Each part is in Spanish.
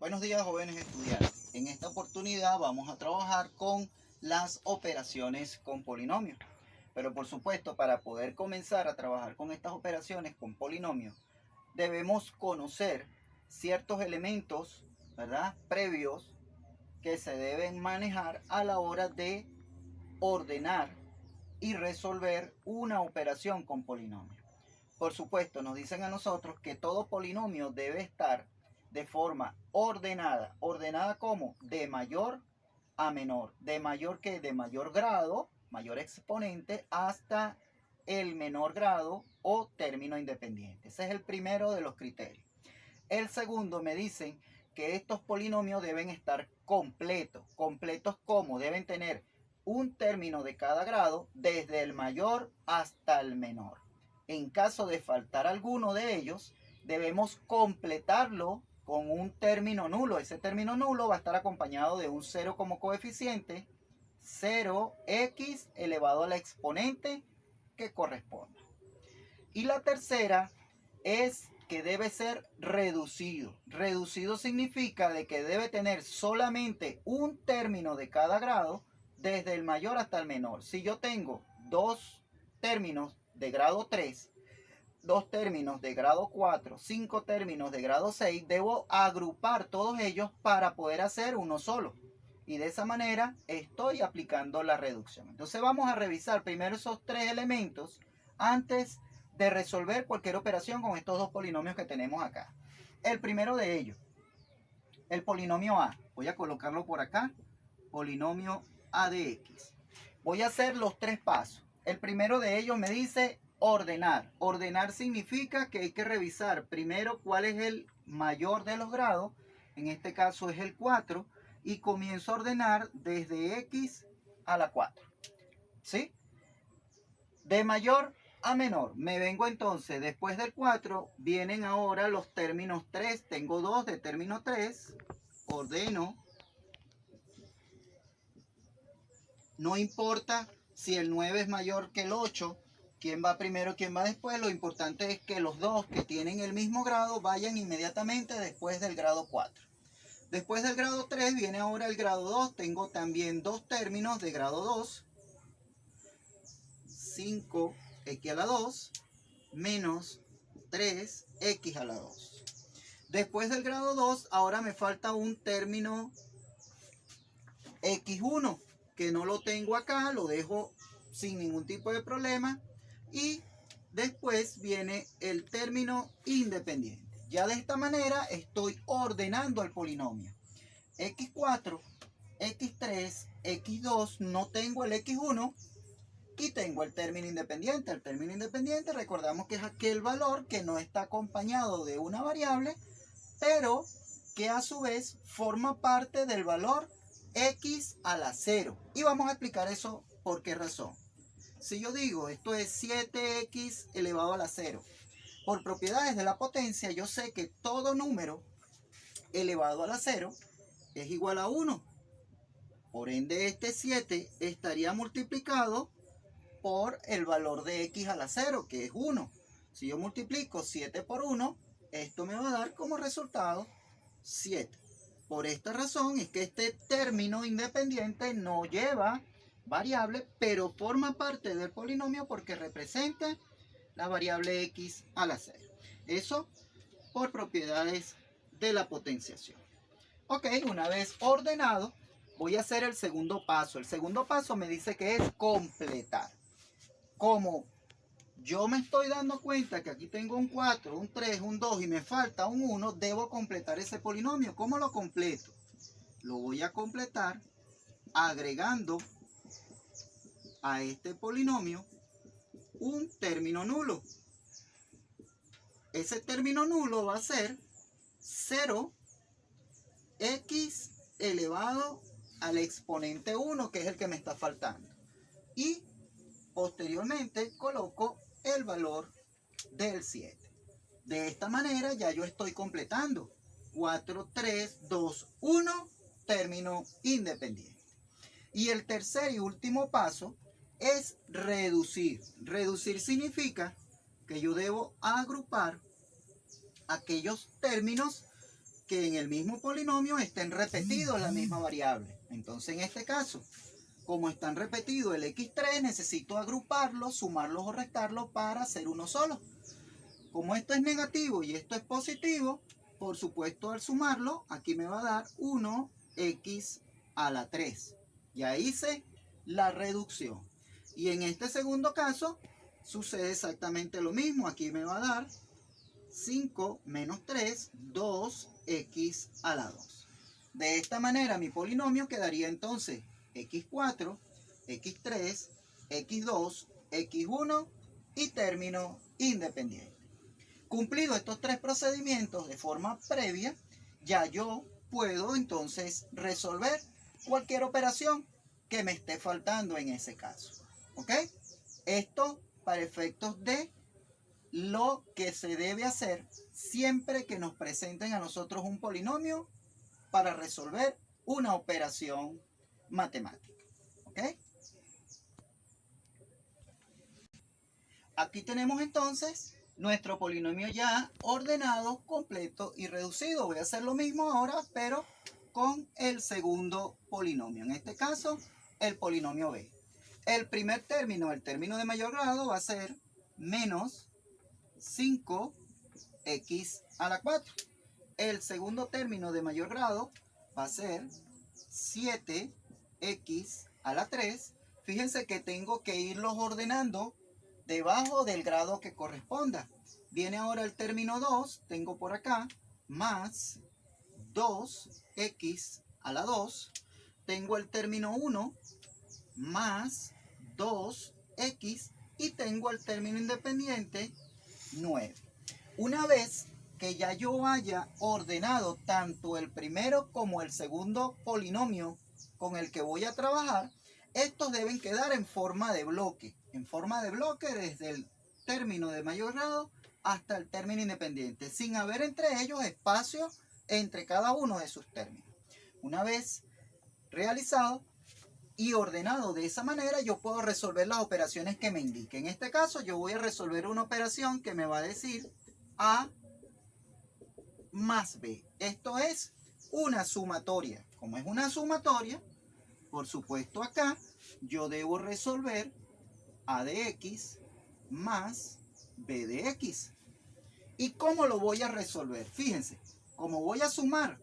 Buenos días, jóvenes estudiantes. En esta oportunidad vamos a trabajar con las operaciones con polinomios. Pero por supuesto, para poder comenzar a trabajar con estas operaciones con polinomios, debemos conocer ciertos elementos, ¿verdad?, previos que se deben manejar a la hora de ordenar y resolver una operación con polinomios. Por supuesto, nos dicen a nosotros que todo polinomio debe estar de forma ordenada. ¿Ordenada cómo? De mayor a menor. De mayor que de mayor grado, mayor exponente, hasta el menor grado o término independiente. Ese es el primero de los criterios. El segundo, me dicen que estos polinomios deben estar completos. ¿Completos cómo? Deben tener un término de cada grado desde el mayor hasta el menor. En caso de faltar alguno de ellos, debemos completarlo con un término nulo. Ese término nulo va a estar acompañado de un 0 como coeficiente, 0x elevado a la exponente que corresponda. Y la tercera es que debe ser reducido. Reducido significa de que debe tener solamente un término de cada grado desde el mayor hasta el menor. Si yo tengo dos términos de grado 3, dos términos de grado 4, 5 términos de grado 6, debo agrupar todos ellos para poder hacer uno solo. Y de esa manera estoy aplicando la reducción. Entonces vamos a revisar primero esos tres elementos antes de resolver cualquier operación con estos dos polinomios que tenemos acá. El primero de ellos, el polinomio A. Voy a colocarlo por acá. Polinomio A de X. Voy a hacer los tres pasos. El primero de ellos me dice ordenar. Ordenar significa que hay que revisar primero cuál es el mayor de los grados. En este caso es el 4. Y comienzo a ordenar desde X a la 4. ¿Sí? De mayor a menor. Me vengo entonces, después del 4, vienen ahora los términos 3. Tengo 2 de término 3. Ordeno. No importa si el 9 es mayor que el 8, quién va primero, quién va después. Lo importante es que los dos que tienen el mismo grado vayan inmediatamente después del grado 4. Después del grado 3 viene ahora el grado 2. Tengo también dos términos de grado 2. 5x a la 2 menos 3x a la 2. Después del grado 2, ahora me falta un término x1, que no lo tengo acá, lo dejo sin ningún tipo de problema. Y después viene el término independiente. Ya de esta manera estoy ordenando al polinomio. x4, x3, x2, no tengo el x1 y tengo el término independiente. El término independiente, recordamos que es aquel valor que no está acompañado de una variable, pero que a su vez forma parte del valor x a la 0. Y vamos a explicar eso por qué razón. Si yo digo esto es 7x elevado a la 0, por propiedades de la potencia yo sé que todo número elevado a la 0 es igual a 1. Por ende este 7 estaría multiplicado por el valor de x a la 0, que es 1. Si yo multiplico 7 por 1, esto me va a dar como resultado 7. Por esta razón es que este término independiente no lleva variable, pero forma parte del polinomio porque representa la variable x a la 0. Eso por propiedades de la potenciación. Ok, una vez ordenado, voy a hacer el segundo paso. El segundo paso me dice que es completar. Como yo me estoy dando cuenta que aquí tengo un 4, un 3, un 2 y me falta un 1, debo completar ese polinomio. ¿Cómo lo completo? Lo voy a completar agregando a este polinomio un término nulo. Ese término nulo va a ser 0x elevado al exponente 1, que es el que me está faltando. Y posteriormente coloco el valor del 7. De esta manera ya yo estoy completando 4, 3, 2, 1, término independiente. Y el tercer y último paso es reducir. Reducir significa que yo debo agrupar aquellos términos que en el mismo polinomio estén repetidos la misma variable. Entonces en este caso, como están repetidos el x3, necesito agruparlos, sumarlos o restarlos para hacer uno solo. Como esto es negativo y esto es positivo, por supuesto al sumarlo, aquí me va a dar 1x a la 3. Ya hice la reducción. Y en este segundo caso sucede exactamente lo mismo. Aquí me va a dar 5 menos 3, 2x a la 2. De esta manera mi polinomio quedaría entonces x4, x3, x2, x1 y término independiente. Cumplido estos tres procedimientos de forma previa, ya yo puedo entonces resolver cualquier operación que me esté faltando en ese caso. ¿Ok? Esto para efectos de lo que se debe hacer siempre que nos presenten a nosotros un polinomio para resolver una operación matemática. ¿Ok? Aquí tenemos entonces nuestro polinomio ya ordenado, completo y reducido. Voy a hacer lo mismo ahora, pero con el segundo polinomio. En este caso, el polinomio b. El primer término, el término de mayor grado, va a ser menos 5x a la 4. El segundo término de mayor grado va a ser 7x a la 3. Fíjense que tengo que irlos ordenando debajo del grado que corresponda. Viene ahora el término 2, tengo por acá, más 2x a la 2. Tengo el término 1, más 2x, y tengo el término independiente, 9. Una vez que ya yo haya ordenado tanto el primero como el segundo polinomio con el que voy a trabajar, estos deben quedar en forma de bloque. En forma de bloque desde el término de mayor grado hasta el término independiente, sin haber entre ellos espacio entre cada uno de sus términos. Una vez realizado y ordenado de esa manera, yo puedo resolver las operaciones que me indique. En este caso, yo voy a resolver una operación que me va a decir A más B. Esto es una sumatoria. Como es una sumatoria, por supuesto acá yo debo resolver A de x más B de x. ¿Y cómo lo voy a resolver? Fíjense, como voy a sumar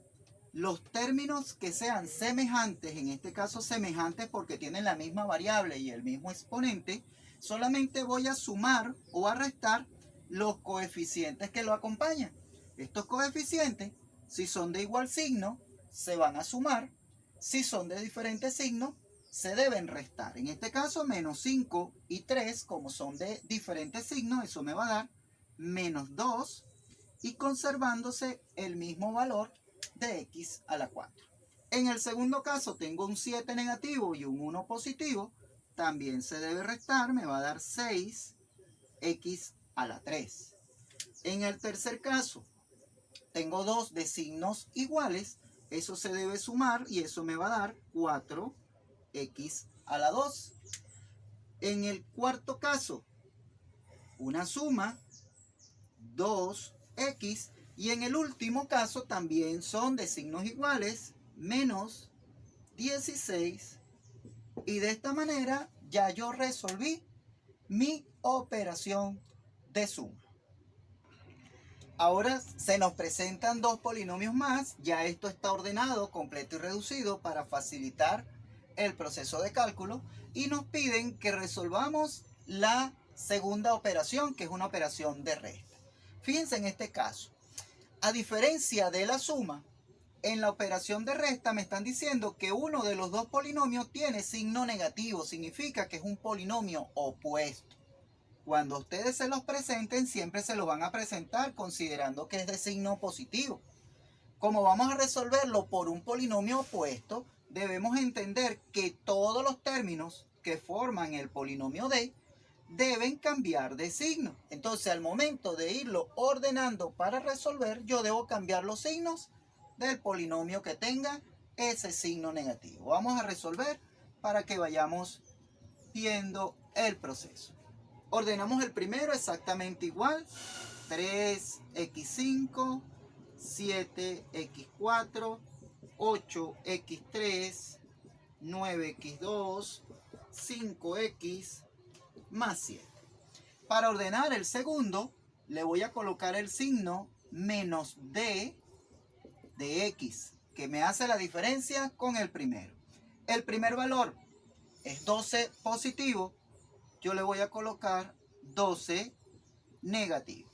los términos que sean semejantes, en este caso semejantes porque tienen la misma variable y el mismo exponente, solamente voy a sumar o a restar los coeficientes que lo acompañan. Estos coeficientes, si son de igual signo, se van a sumar. Si son de diferentes signos, se deben restar. En este caso, menos 5 y 3, como son de diferentes signos, eso me va a dar menos 2, y conservándose el mismo valor de x a la 4. En el segundo caso tengo un 7 negativo y un 1 positivo, también se debe restar, me va a dar 6x a la 3. En el tercer caso tengo dos de signos iguales, eso se debe sumar y eso me va a dar 4x a la 2. En el cuarto caso, una suma, 2x, y en el último caso también son de signos iguales, menos 16, y de esta manera ya yo resolví mi operación de suma. Ahora se nos presentan dos polinomios más, ya esto está ordenado, completo y reducido para facilitar el proceso de cálculo, y nos piden que resolvamos la segunda operación, que es una operación de resta. Fíjense en este caso, a diferencia de la suma, en la operación de resta me están diciendo que uno de los dos polinomios tiene signo negativo, significa que es un polinomio opuesto. Cuando ustedes se los presenten, siempre se los van a presentar considerando que es de signo positivo. Como vamos a resolverlo por un polinomio opuesto, debemos entender que todos los términos que forman el polinomio D deben cambiar de signo. Entonces, al momento de irlo ordenando para resolver, yo debo cambiar los signos del polinomio que tenga ese signo negativo. Vamos a resolver para que vayamos viendo el proceso. Ordenamos el primero exactamente igual, 3x5, 7x4, 8x3, 9x2, 5x más 7. Para ordenar el segundo, le voy a colocar el signo menos d de x, que me hace la diferencia con el primero. El primer valor es 12 positivo, yo le voy a colocar 12 negativo.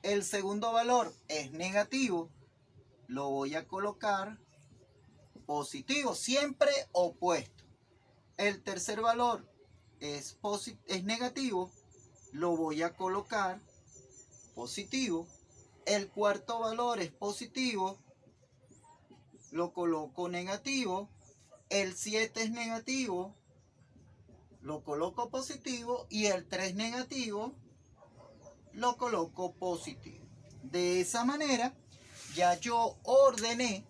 El segundo valor es negativo, lo voy a colocar positivo, siempre opuesto. El tercer valor es negativo, lo voy a colocar positivo. El cuarto valor es positivo, lo coloco negativo. El 7 es negativo, lo coloco positivo. Y el 3 negativo, lo coloco positivo. De esa manera, ya yo ordené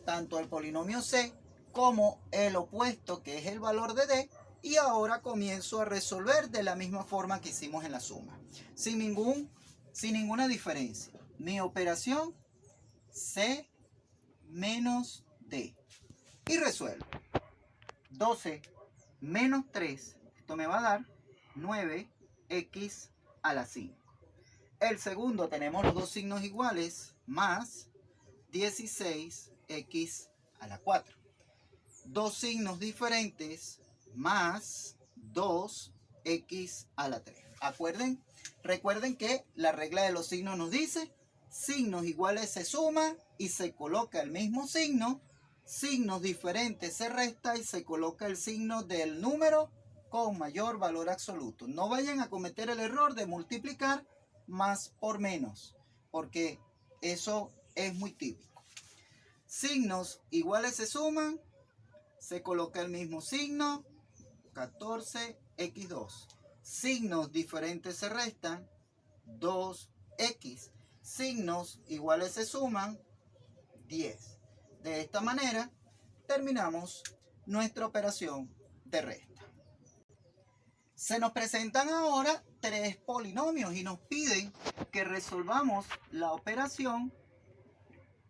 tanto el polinomio C como el opuesto, que es el valor de D, y ahora comienzo a resolver de la misma forma que hicimos en la suma, sin ninguna diferencia. Mi operación C menos D. Y resuelvo. 12 menos 3, esto me va a dar 9x a la 5. El segundo, tenemos los dos signos iguales, más 16x a la 4. Dos signos diferentes, más 2x a la 3. Recuerden que la regla de los signos nos dice: signos iguales se suman y se coloca el mismo signo, signos diferentes se resta y se coloca el signo del número con mayor valor absoluto. No vayan a cometer el error de multiplicar más por menos, porque eso es muy típico. Signos iguales se suman, se coloca el mismo signo, 14x2. Signos diferentes se restan, 2x. Signos iguales se suman, 10. De esta manera terminamos nuestra operación de resta. Se nos presentan ahora tres polinomios y nos piden que resolvamos la operación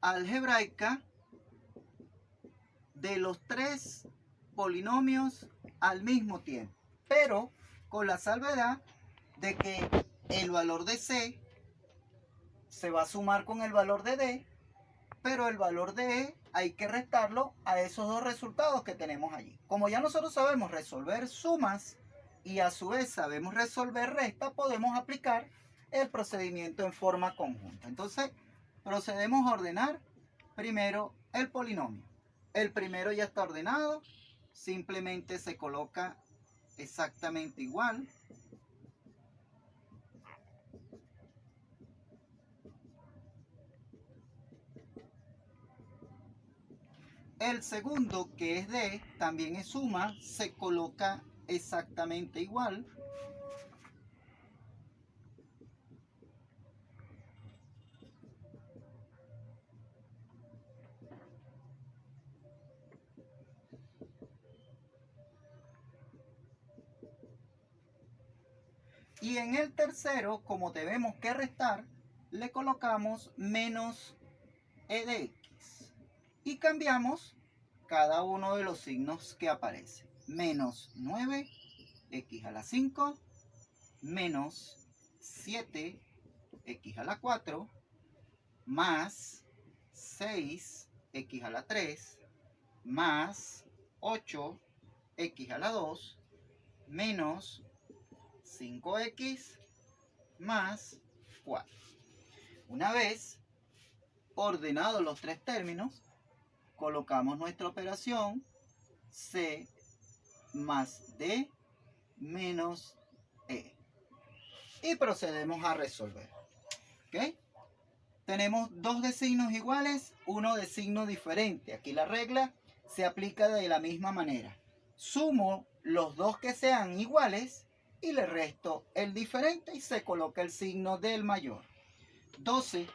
algebraica de los tres polinomios al mismo tiempo, pero con la salvedad de que el valor de C se va a sumar con el valor de D, pero el valor de E hay que restarlo a esos dos resultados que tenemos allí. Como ya nosotros sabemos resolver sumas y a su vez sabemos resolver restas, podemos aplicar el procedimiento en forma conjunta. Entonces procedemos a ordenar primero el polinomio. El primero ya está ordenado, simplemente se coloca exactamente igual. El segundo, que es D, también es suma, se coloca exactamente igual. Y en el tercero, como tenemos que restar, le colocamos menos e de x. Y cambiamos cada uno de los signos que aparece. Menos 9x a la 5, menos 7x a la 4, más 6x a la 3, más 8x a la 2, menos 5x más 4. Una vez ordenados los tres términos, colocamos nuestra operación C más D menos E y procedemos a resolver. ¿Okay? Tenemos dos de signos iguales, uno de signo diferente. Aquí la regla se aplica de la misma manera. Sumo los dos que sean iguales y le resto el diferente y se coloca el signo del mayor. 12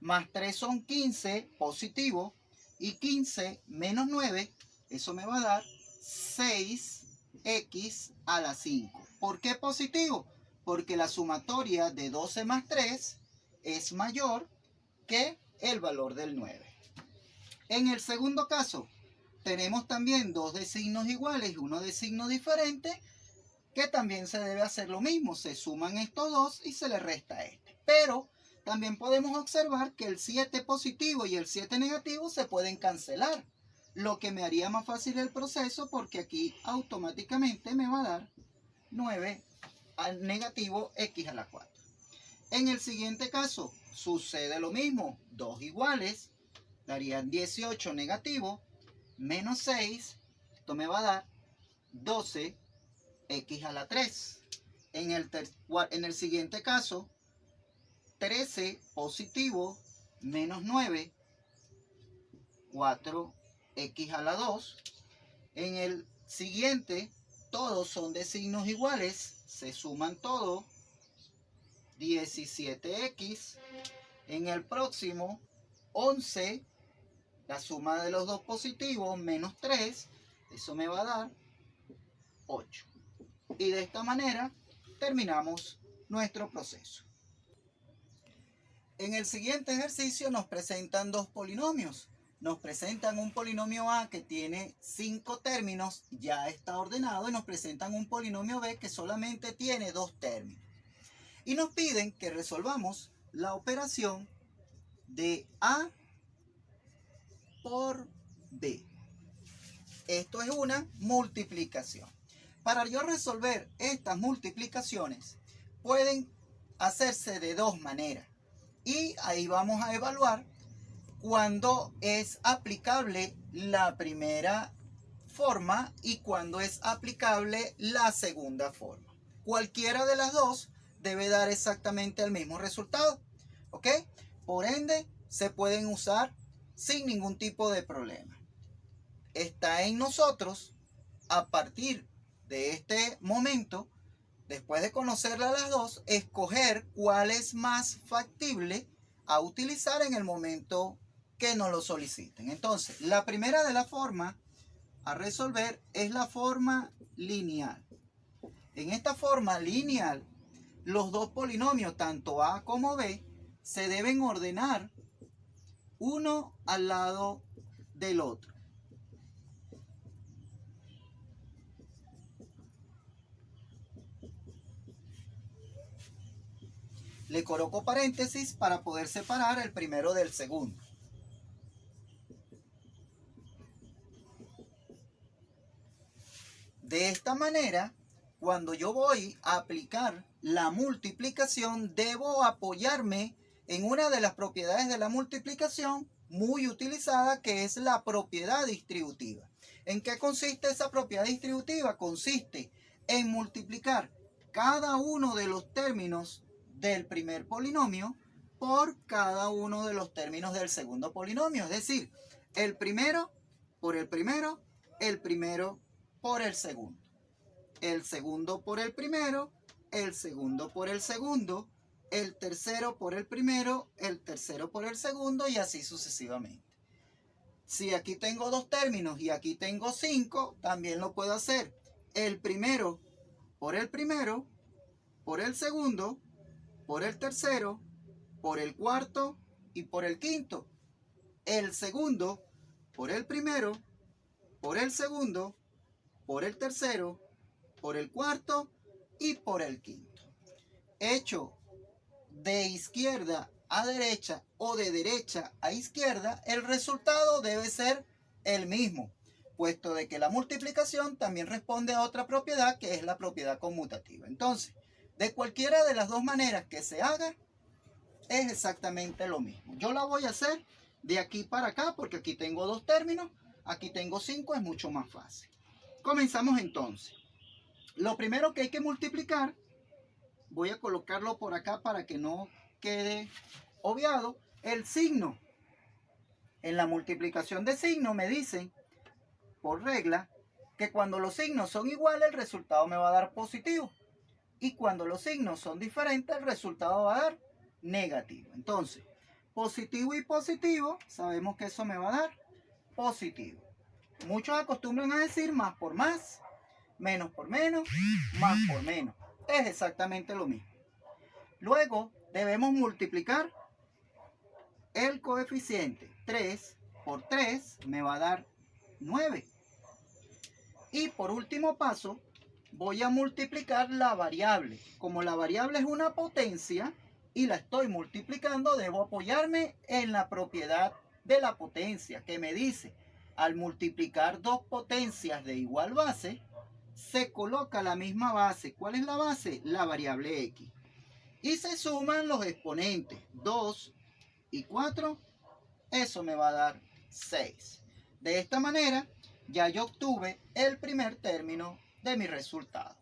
más 3 son 15, positivo, y 15 menos 9, eso me va a dar 6x a la 5. ¿Por qué positivo? Porque la sumatoria de 12 más 3 es mayor que el valor del 9. En el segundo caso, tenemos también dos de signos iguales y uno de signo diferente, que también se debe hacer lo mismo. Se suman estos dos y se le resta este. Pero también podemos observar que el 7 positivo y el 7 negativo se pueden cancelar, lo que me haría más fácil el proceso, porque aquí automáticamente me va a dar 9 al negativo x a la 4. En el siguiente caso sucede lo mismo. Dos iguales darían 18 negativo menos 6. Esto me va a dar 12 x a la 3. En el siguiente caso, 13 positivo menos 9, 4x a la 2. En el siguiente, todos son de signos iguales, se suman todos, 17x. En el próximo, 11, la suma de los dos positivos, menos 3, eso me va a dar 8. Y de esta manera terminamos nuestro proceso. En el siguiente ejercicio nos presentan dos polinomios. Nos presentan un polinomio A que tiene 5 términos, ya está ordenado, y nos presentan un polinomio B que solamente tiene 2 términos. Y nos piden que resolvamos la operación de A por B. Esto es una multiplicación. Para yo resolver estas multiplicaciones, pueden hacerse de dos maneras. Y ahí vamos a evaluar cuándo es aplicable la primera forma y cuándo es aplicable la segunda forma. Cualquiera de las dos debe dar exactamente el mismo resultado, ¿ok? Por ende, se pueden usar sin ningún tipo de problema. Está en nosotros, a partir de este momento, después de conocerlas las dos, escoger cuál es más factible a utilizar en el momento que nos lo soliciten. Entonces, la primera de la forma a resolver es la forma lineal. En esta forma lineal, los dos polinomios, tanto A como B, se deben ordenar uno al lado del otro. Le coloco paréntesis para poder separar el primero del segundo. De esta manera, cuando yo voy a aplicar la multiplicación, debo apoyarme en una de las propiedades de la multiplicación muy utilizada, que es la propiedad distributiva. ¿En qué consiste esa propiedad distributiva? Consiste en multiplicar cada uno de los términos del primer polinomio por cada uno de los términos del segundo polinomio. Es decir, el primero por el primero, el primero por el segundo por el primero, el segundo por el segundo, el tercero por el primero, el tercero por el segundo, y así sucesivamente. Si aquí tengo dos términos y aquí tengo 5, también lo puedo hacer. El primero por el primero, por el segundo, por el tercero, por el cuarto y por el quinto. El segundo por el primero, por el segundo, por el tercero, por el cuarto y por el quinto. Hecho de izquierda a derecha o de derecha a izquierda, el resultado debe ser el mismo, puesto de que la multiplicación también responde a otra propiedad, que es la propiedad conmutativa. Entonces, de cualquiera de las dos maneras que se haga, es exactamente lo mismo. Yo la voy a hacer de aquí para acá, porque aquí tengo dos términos, aquí tengo 5, es mucho más fácil. Comenzamos entonces. Lo primero que hay que multiplicar, voy a colocarlo por acá para que no quede obviado, el signo. En la multiplicación de signos me dicen, por regla, que cuando los signos son iguales, el resultado me va a dar positivo. Y cuando los signos son diferentes, el resultado va a dar negativo. Entonces, positivo y positivo, sabemos que eso me va a dar positivo. Muchos acostumbran a decir más por más, menos por menos, más por menos. Es exactamente lo mismo. Luego debemos multiplicar El coeficiente 3 por 3 me va a dar 9. Y por último paso, voy a multiplicar la variable. Como la variable es una potencia y la estoy multiplicando, debo apoyarme en la propiedad de la potencia, que me dice, al multiplicar dos potencias de igual base, se coloca la misma base. ¿Cuál es la base? La variable x. Y se suman los exponentes, 2 y 4, eso me va a dar 6. De esta manera, ya yo obtuve el primer término de mi resultado.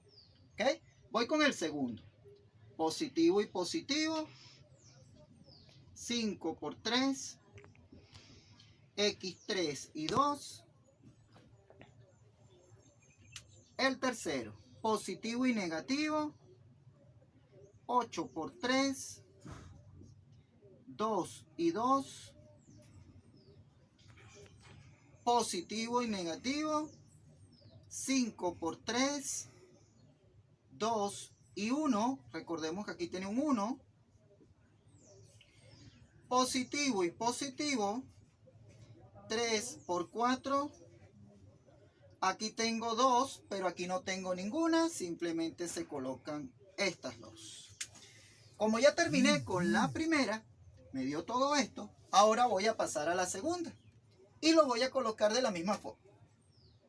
¿Ok? Voy con el segundo. Positivo y positivo. 5 por 3. X3 y 2. El tercero. Positivo y negativo. 8 por 3. 2 y 2. Positivo y negativo. 5 por 3. 2 y 1. Recordemos que aquí tiene un 1. Positivo y positivo. 3 por 4. Aquí tengo 2, pero aquí no tengo ninguna. Simplemente se colocan estas dos. Como ya terminé con la primera, me dio todo esto. Ahora voy a pasar a la segunda. Y lo voy a colocar de la misma forma.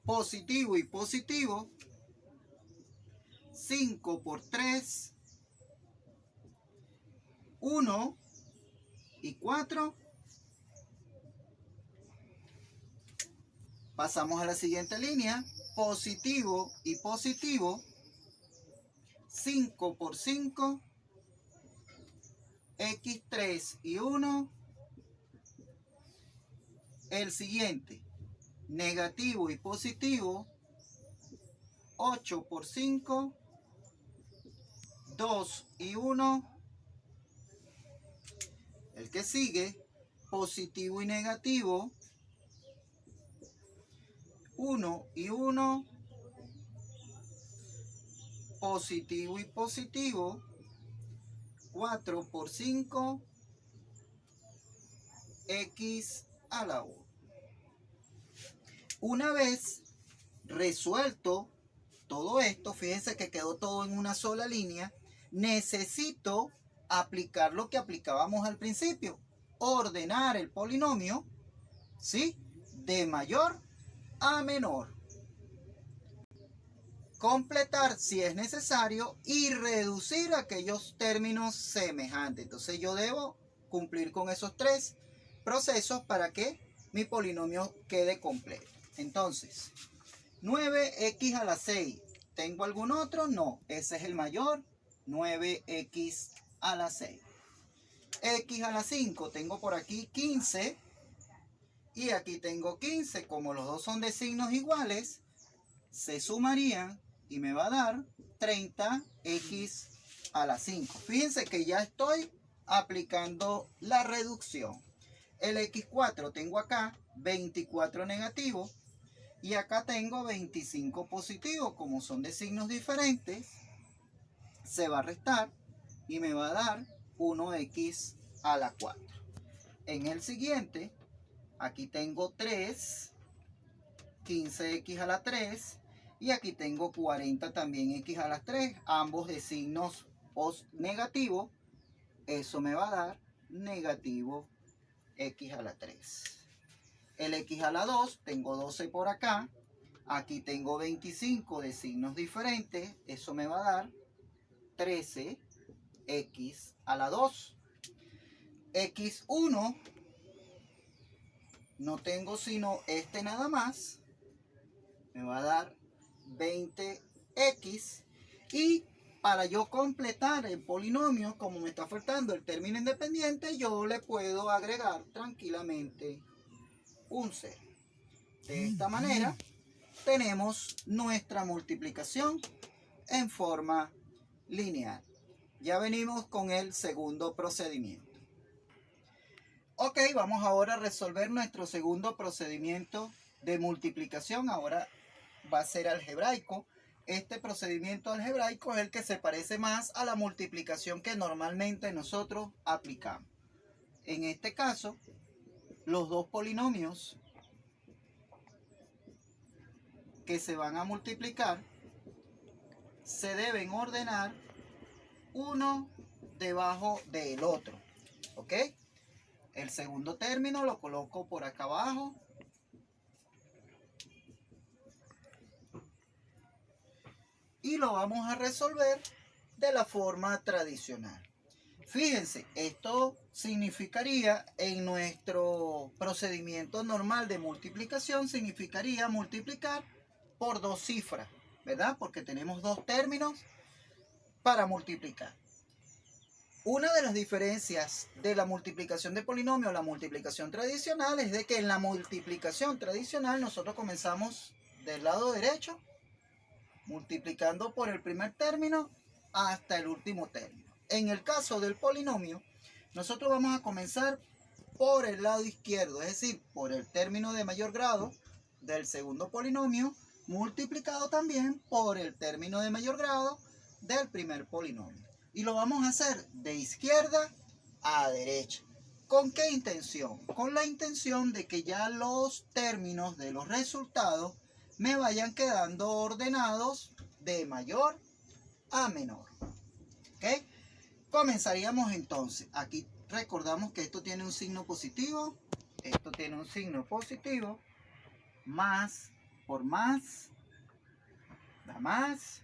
Positivo y positivo. 5 por 3. 1 y 4. Pasamos a la siguiente línea. Positivo y positivo. 5 por 5. X3 y 1. El siguiente. Negativo y positivo. 8 por 5. 2 y 1. El que sigue. Positivo y negativo. 1 y 1. Positivo y positivo. 4 por 5. X a la 1. Una vez resuelto todo esto, fíjense que quedó todo en una sola línea. Necesito aplicar lo que aplicábamos al principio. Ordenar el polinomio, ¿sí? De mayor a menor. Completar si es necesario y reducir aquellos términos semejantes. Entonces yo debo cumplir con esos tres procesos para que mi polinomio quede completo. Entonces, 9x a la 6. ¿Tengo algún otro? No, ese es el mayor. 9x a la 6. X a la 5. Tengo por aquí 15. Y aquí tengo 15. Como los dos son de signos iguales, se sumarían y me va a dar 30x a la 5. Fíjense que ya estoy aplicando la reducción. El x4 tengo acá 24 negativo y acá tengo 25 positivo. Como son de signos diferentes, se va a restar y me va a dar 1x a la 4. En el siguiente, aquí tengo 3, 15x a la 3. Y aquí tengo 40 también x a las 3, ambos de signos negativos. Eso me va a dar negativo x a la 3. El x a la 2, tengo 12 por acá. Aquí tengo 25 de signos diferentes. Eso me va a dar 13x a la 2. X1, no tengo sino este nada más. Me va a dar 20x. Y para yo completar el polinomio, como me está faltando el término independiente, yo le puedo agregar tranquilamente un 0. De esta manera tenemos nuestra multiplicación en forma lineal. Ya venimos con el segundo procedimiento. Ok, vamos ahora a resolver nuestro segundo procedimiento de multiplicación. Ahora va a ser algebraico. Este procedimiento algebraico es el que se parece más a la multiplicación que normalmente nosotros aplicamos. en este caso, los dos polinomios que se van a multiplicar se deben ordenar uno debajo del otro, ¿ok? El segundo término lo coloco por acá abajo. Y lo vamos a resolver de la forma tradicional. Fíjense, esto significaría en nuestro procedimiento normal de multiplicación, significaría multiplicar por dos cifras, ¿verdad? Porque tenemos dos términos para multiplicar. Una de las diferencias de la multiplicación de polinomio a la multiplicación tradicional es de que en la multiplicación tradicional nosotros comenzamos del lado derecho, multiplicando por el primer término hasta el último término. En el caso del polinomio, nosotros vamos a comenzar por el lado izquierdo, es decir, por el término de mayor grado del segundo polinomio, multiplicado también por el término de mayor grado del primer polinomio. Y lo vamos a hacer de izquierda a derecha. ¿Con qué intención? Con la intención de que ya los términos de los resultados me vayan quedando ordenados de mayor a menor. ¿Ok? Comenzaríamos entonces. Aquí recordamos que esto tiene un signo positivo. Esto tiene un signo positivo. Más por más da más.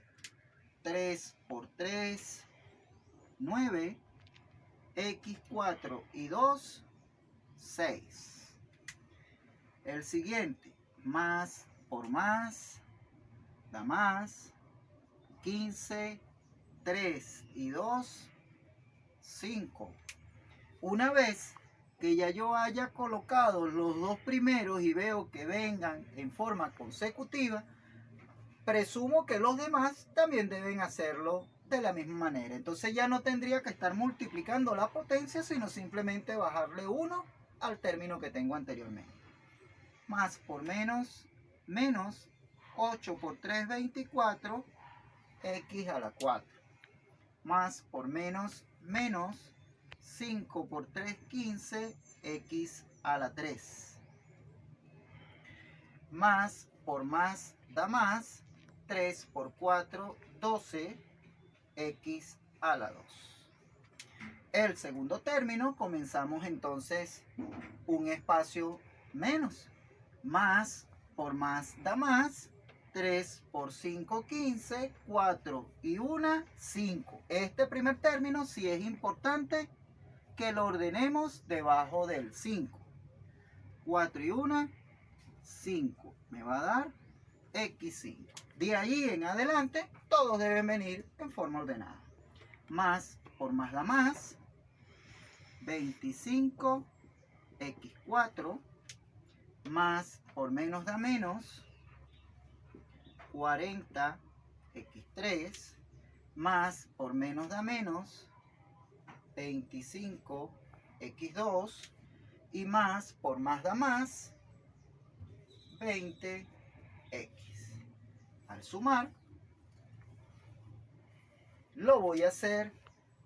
3 por 3, 9. X4 y 2, 6. El siguiente. Más por más da más. 15, 3 y 2, 5. Una vez que ya yo haya colocado los dos primeros y veo que vengan en forma consecutiva, presumo que los demás también deben hacerlo de la misma manera. Entonces ya no tendría que estar multiplicando la potencia, sino simplemente bajarle 1 al término que tengo anteriormente. Más por menos, menos 8 por 3, 24, x a la 4. Más por menos, menos 5 por 3, 15, x a la 3. Más por más da más. 3 por 4, 12, x a la 2. El segundo término, comenzamos entonces un espacio menos. Más por más da más. 3 por 5, 15, 4 y 1, 5. Este primer término sí es importante que lo ordenemos debajo del 5. 4 y 1, 5. Me va a dar x5. De ahí en adelante, todos deben venir en forma ordenada. Más por más da más. 25, x4. Más por menos da menos. 40, x3. Más por menos da menos. 25, x2. Y más por más da más. 20, x. Al sumar, lo voy a hacer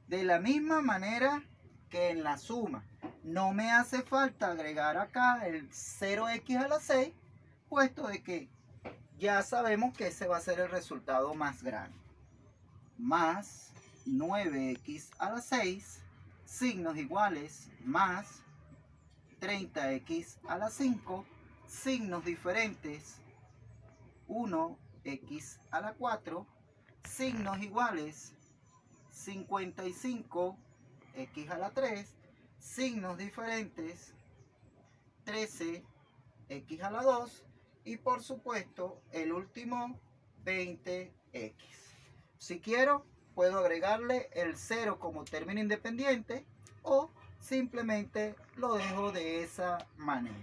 de la misma manera que en la suma. No me hace falta agregar acá el 0x a la 6, puesto de que ya sabemos que ese va a ser el resultado más grande. Más 9x a la 6, signos iguales, más 30x a la 5, signos diferentes, 1x a la 4, signos iguales, 55, x a la 3, signos diferentes, 13, x a la 2, y por supuesto el último, 20x. Si quiero, puedo agregarle el 0 como término independiente o simplemente lo dejo de esa manera.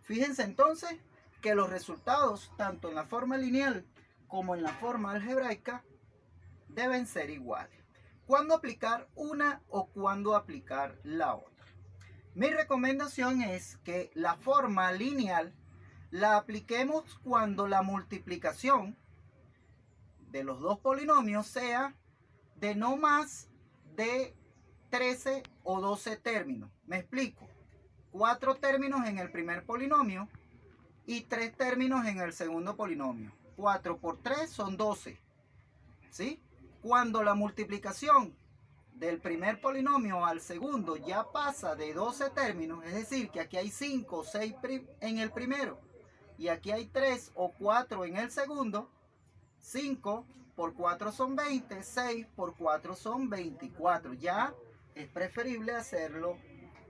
Fíjense entonces que los resultados, tanto en la forma lineal como en la forma algebraica, deben ser iguales. ¿Cuándo aplicar una o cuándo aplicar la otra? Mi recomendación es que la forma lineal la apliquemos cuando la multiplicación de los dos polinomios sea de no más de 13 o 12 términos. Me explico. 4 términos en el primer polinomio y 3 términos en el segundo polinomio. 4 por 3 son 12. ¿Sí? Cuando la multiplicación del primer polinomio al segundo ya pasa de 12 términos, es decir, que aquí hay 5 o 6 en el primero y aquí hay 3 o 4 en el segundo, 5 por 4 son 20, 6 por 4 son 24. Ya es preferible hacerlo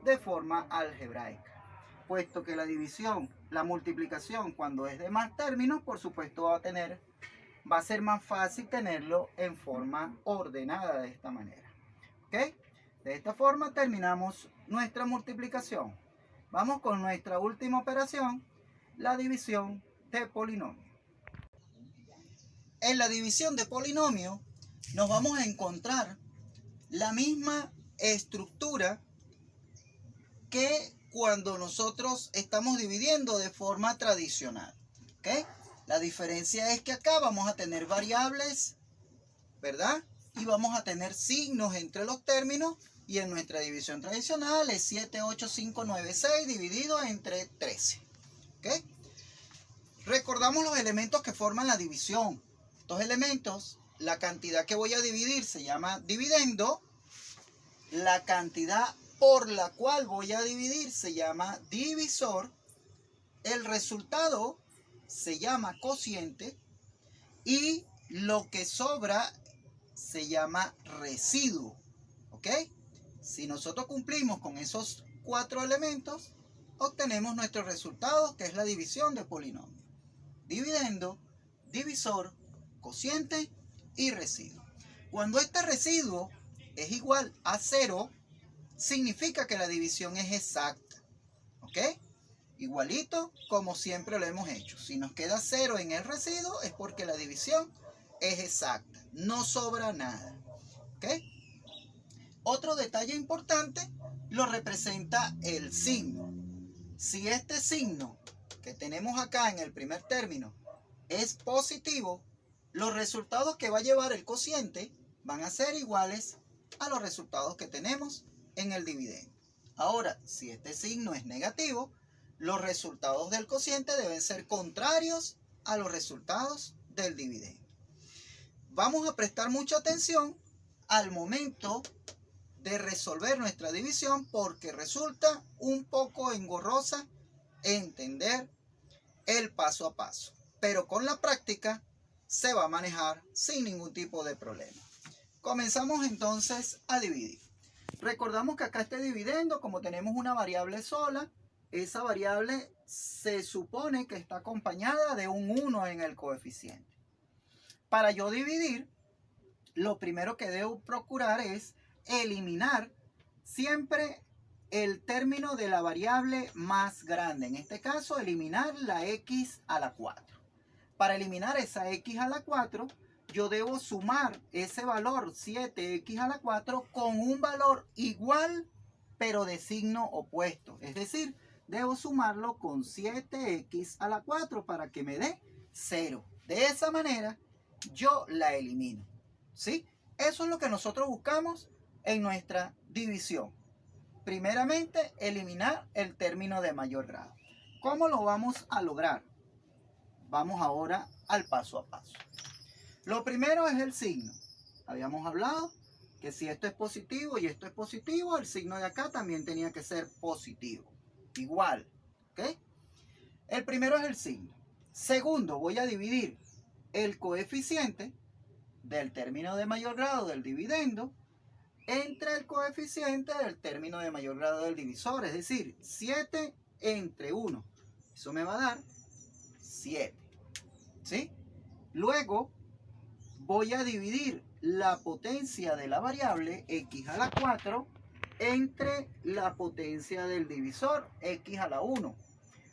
de forma algebraica, puesto que la división, la multiplicación, cuando es de más términos, por supuesto va a ser más fácil tenerlo en forma ordenada de esta manera. ¿Ok? De esta forma terminamos nuestra multiplicación. Vamos con nuestra última operación, la división de polinomio. En la división de polinomio nos vamos a encontrar la misma estructura que cuando nosotros estamos dividiendo de forma tradicional. ¿Ok? La diferencia es que acá vamos a tener variables, ¿verdad? Y vamos a tener signos entre los términos, y en nuestra división tradicional es 7, 8, 5, 9, 6 dividido entre 13. ¿Ok? Recordamos los elementos que forman la división. Estos elementos, la cantidad que voy a dividir se llama dividendo, la cantidad por la cual voy a dividir se llama divisor, el resultado se llama cociente y lo que sobra se llama residuo. ¿Ok? Si nosotros cumplimos con esos 4 elementos, obtenemos nuestro resultado, que es la división de polinomio. Dividendo, divisor, cociente y residuo. Cuando este residuo es igual a 0, significa que la división es exacta. ¿Ok? Igualito como siempre lo hemos hecho. Si nos queda 0 en el residuo es porque la división es exacta. No sobra nada. ¿Ok? Otro detalle importante lo representa el signo. Si este signo que tenemos acá en el primer término es positivo, los resultados que va a llevar el cociente van a ser iguales a los resultados que tenemos en el dividendo. Ahora, si este signo es negativo, los resultados del cociente deben ser contrarios a los resultados del dividendo. Vamos a prestar mucha atención al momento de resolver nuestra división, porque resulta un poco engorrosa entender el paso a paso, pero con la práctica se va a manejar sin ningún tipo de problema. Comenzamos entonces a dividir. Recordamos que acá este dividendo, como tenemos una variable sola, esa variable se supone que está acompañada de un 1 en el coeficiente. Para yo dividir, lo primero que debo procurar es eliminar siempre el término de la variable más grande. En este caso, eliminar la x a la 4. Para eliminar esa x a la 4, yo debo sumar ese valor 7x a la 4 con un valor igual, pero de signo opuesto. Es decir, debo sumarlo con 7x a la 4 para que me dé 0. De esa manera, yo la elimino. ¿Sí? Eso es lo que nosotros buscamos en nuestra división. Primeramente, eliminar el término de mayor grado. ¿Cómo lo vamos a lograr? Vamos ahora al paso a paso. Lo primero es el signo. Habíamos hablado que si esto es positivo y esto es positivo, el signo de acá también tenía que ser positivo. Igual. ¿Ok? El primero es el signo. Segundo, voy a dividir el coeficiente del término de mayor grado del dividendo entre el coeficiente del término de mayor grado del divisor, es decir, 7 entre 1. Eso me va a dar 7. ¿Sí? Luego voy a dividir la potencia de la variable x a la 4 entre la potencia del divisor x a la 1.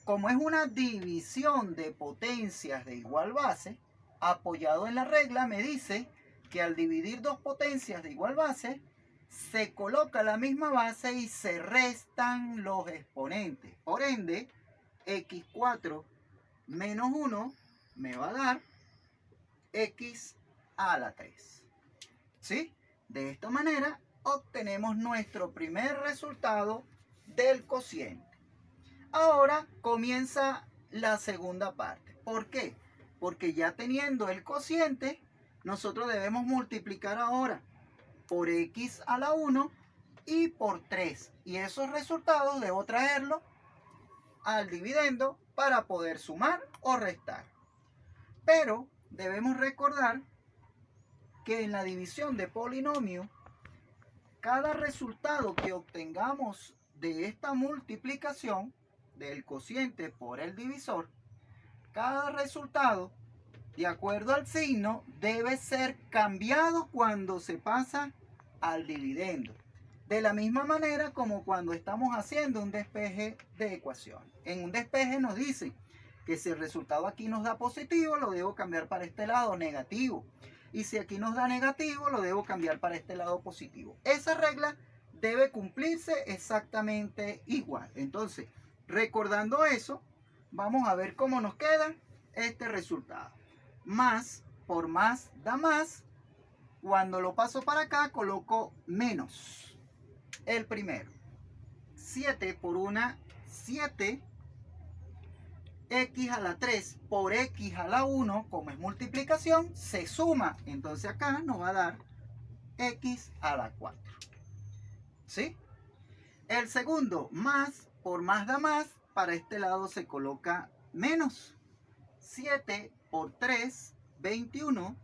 Como es una división de potencias de igual base, apoyado en la regla, me dice que al dividir dos potencias de igual base, se coloca la misma base y se restan los exponentes. Por ende, x4 menos 1 me va a dar x a la 3. ¿Sí? De esta manera obtenemos nuestro primer resultado del cociente. Ahora comienza la segunda parte. ¿Por qué? Porque ya teniendo el cociente, nosotros debemos multiplicar ahora por x a la 1 y por 3. Y esos resultados debo traerlos al dividendo para poder sumar o restar. Pero debemos recordar que en la división de polinomio, cada resultado que obtengamos de esta multiplicación del cociente por el divisor, cada resultado, de acuerdo al signo, debe ser cambiado cuando se pasa al dividendo. De la misma manera como cuando estamos haciendo un despeje de ecuación. En un despeje nos dice que si el resultado aquí nos da positivo, lo debo cambiar para este lado negativo. Y si aquí nos da negativo, lo debo cambiar para este lado positivo. Esa regla debe cumplirse exactamente igual. Entonces, recordando eso, vamos a ver cómo nos queda este resultado. Más por más da más. Cuando lo paso para acá, coloco menos. El primero. 7 por 1, 7. X a la 3 por X a la 1, como es multiplicación, se suma. Entonces acá nos va a dar X a la 4. ¿Sí? El segundo, más por más da más. Para este lado se coloca menos. 7 por 3, 21.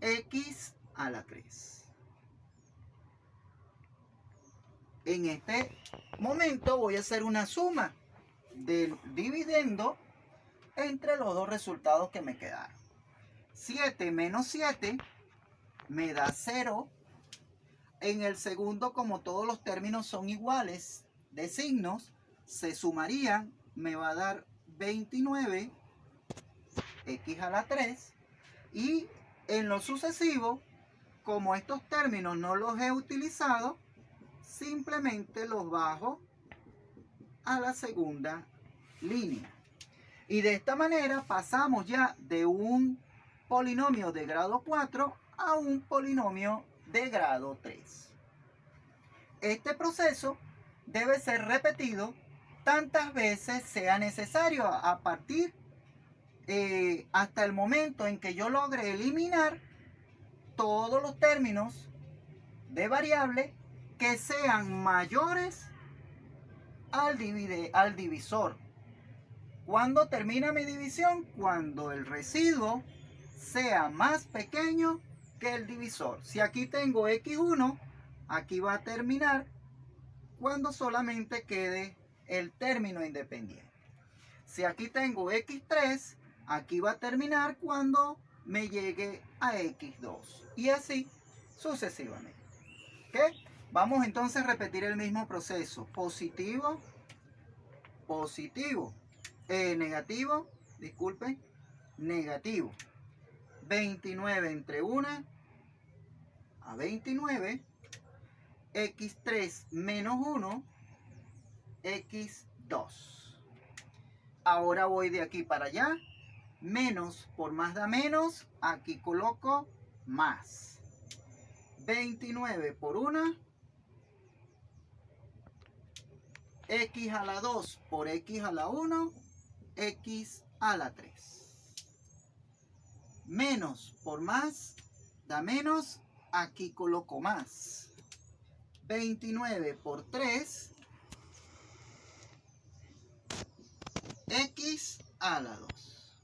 X a la 3. En este momento voy a hacer una suma del dividendo entre los dos resultados que me quedaron. 7 menos 7 me da 0. En el segundo, como todos los términos son iguales de signos, se sumarían, me va a dar 29 x a la 3. Y en lo sucesivo, como estos términos no los he utilizado, simplemente los bajo a la segunda línea. Y de esta manera pasamos ya de un polinomio de grado 4 a un polinomio de grado 3. Este proceso debe ser repetido tantas veces sea necesario a partir hasta el momento en que yo logre eliminar todos los términos de variable que sean mayores al divisor. ¿Cuándo termina mi división? Cuando el residuo sea más pequeño que el divisor. Si aquí tengo x1, aquí va a terminar cuando solamente quede el término independiente. Si aquí tengo x3, aquí va a terminar cuando me llegue a x2. Y así sucesivamente. ¿Ok? Vamos entonces a repetir el mismo proceso. Positivo, positivo. Negativo, disculpen, negativo. 29 entre 1 a 29. X3 menos 1, X2. Ahora voy de aquí para allá. Menos por más da menos. Aquí coloco más. 29 por 1. X a la 2 por X a la 1. X a la 3. Menos por más da menos. Aquí coloco más. 29 por 3. X a la 2.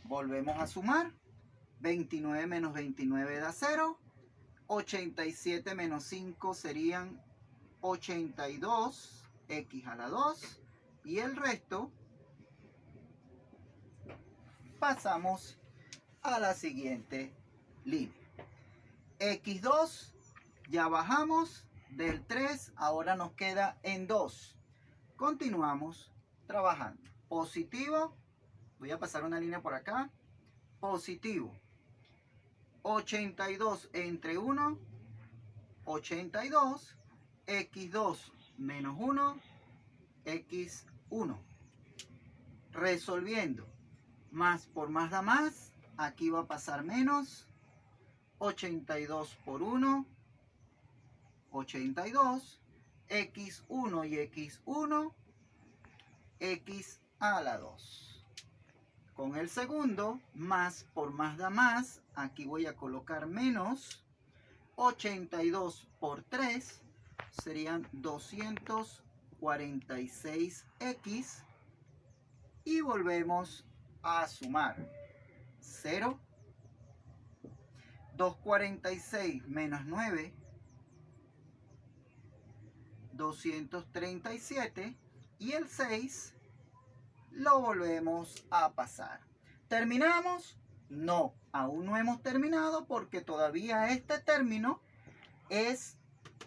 Volvemos a sumar. 29 menos 29 da 0. 87 menos 5 serían 82. X a la 2. Y el resto pasamos a la siguiente línea. X2, ya bajamos del 3, ahora nos queda en 2. Continuamos trabajando. Positivo, voy a pasar una línea por acá. Positivo. 82 entre 1, 82. X2 menos 1, X1. Resolviendo. Más por más da más. Aquí va a pasar menos. 82 por 1, 82, x1 y x1, x a la 2. Con el segundo, más por más da más, aquí voy a colocar menos, 82 por 3, serían 246x, y volvemos a sumar. 0, 246 menos 9, 237, y el 6 lo volvemos a pasar. ¿Terminamos? No, aún no hemos terminado porque todavía este término es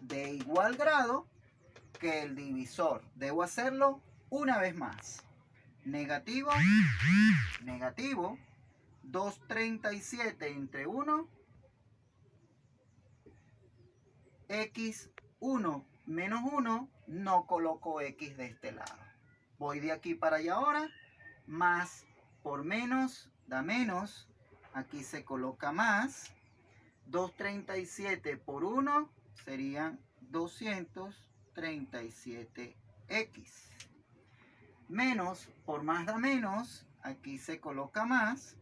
de igual grado que el divisor. Debo hacerlo una vez más. Negativo, negativo, 237 entre 1, x1 menos 1, no coloco x de este lado. Voy de aquí para allá ahora, más por menos da menos, aquí se coloca más, 237 por 1 serían 237x. Menos por más da menos, aquí se coloca más,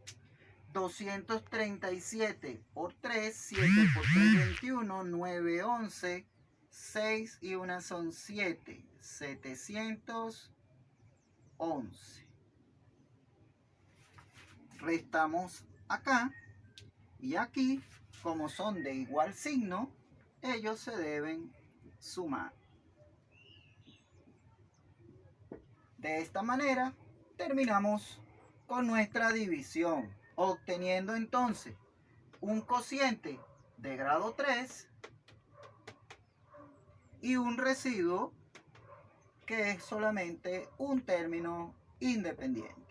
237 por 3, 7 por 3, 21, 9, 11, 6 y 1 son 7, 711. Restamos acá y aquí, como son de igual signo, ellos se deben sumar. De esta manera terminamos con nuestra división, obteniendo entonces un cociente de grado 3 y un residuo que es solamente un término independiente.